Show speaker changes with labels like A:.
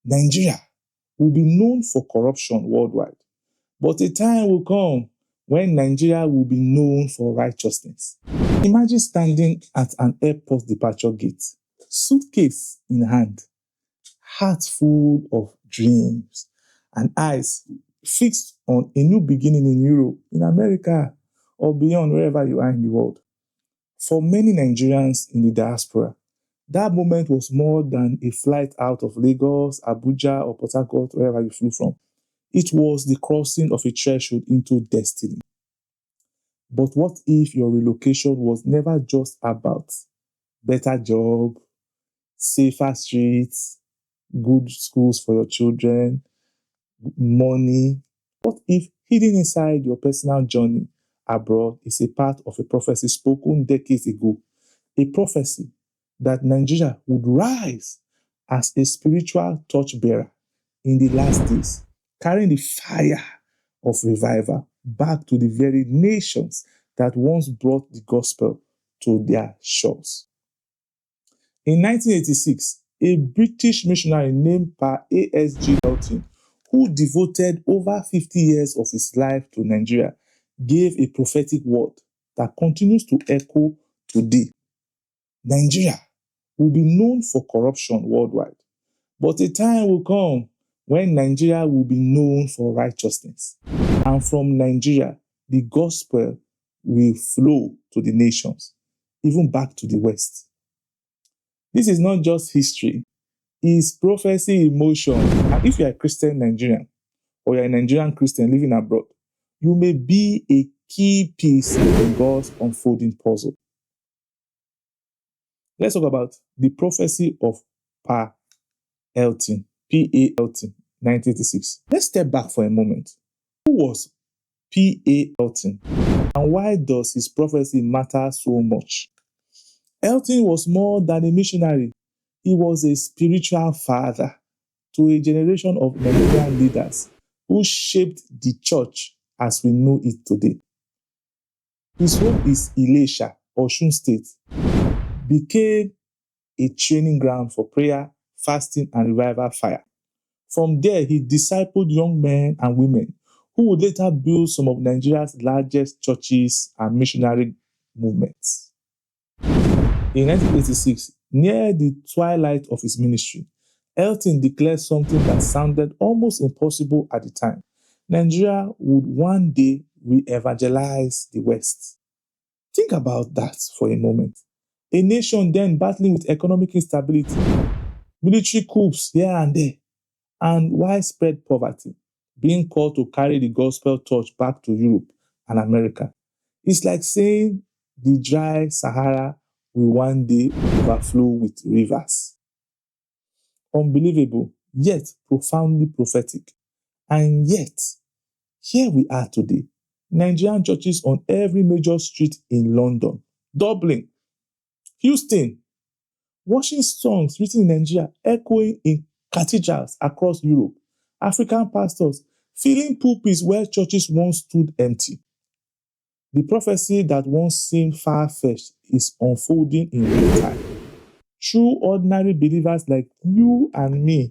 A: Nigeria will be known for corruption worldwide, but a time will come when Nigeria will be known for righteousness. Imagine standing at an airport departure gate, suitcase in hand, heart full of dreams, and eyes fixed on a new beginning in Europe, in America, or beyond, wherever you are in the world. For many Nigerians in the diaspora, that moment was more than a flight out of Lagos, Abuja, or Port Harcourt, wherever you flew from. It was the crossing of a threshold into destiny. But what if your relocation was never just about better job, safer streets, good schools for your children, money? What if hidden inside your personal journey abroad is a part of a prophecy spoken decades ago? A prophecy that Nigeria would rise as a spiritual torchbearer in the last days, carrying the fire of revival back to the very nations that once brought the gospel to their shores. In 1986, a British missionary named Pa A.S.G. Elton, who devoted over 50 years of his life to Nigeria, gave a prophetic word that continues to echo today. Nigeria will be known for corruption worldwide, but a time will come when Nigeria will be known for righteousness. And from Nigeria, the gospel will flow to the nations, even back to the West. This is not just history, it's prophecy in motion. And if you're a Christian Nigerian, or you're a Nigerian Christian living abroad, you may be a key piece in God's unfolding puzzle. Let's talk about the prophecy of Pa Elton, P.A. Elton, 1986. Let's step back for a moment. Who was P.A. Elton, and why does his prophecy matter so much? Elton was more than a missionary. He was a spiritual father to a generation of Nigerian leaders who shaped the church as we know it today. His home is Ilesha, Osun State, became a training ground for prayer, fasting, and revival fire. From there, he discipled young men and women who would later build some of Nigeria's largest churches and missionary movements. In 1986, near the twilight of his ministry, Elton declared something that sounded almost impossible at the time. Nigeria would one day re-evangelize the West. Think about that for a moment. A nation then battling with economic instability, military coups here and there, and widespread poverty, being called to carry the gospel torch back to Europe and America. It's like saying the dry Sahara will one day overflow with rivers. Unbelievable, yet profoundly prophetic. And yet, here we are today. Nigerian churches on every major street in London, Dublin, Houston, worship songs written in Nigeria echoing in cathedrals across Europe, African pastors filling pulpits where churches once stood empty. The prophecy that once seemed far-fetched is unfolding in real time. True ordinary believers like you and me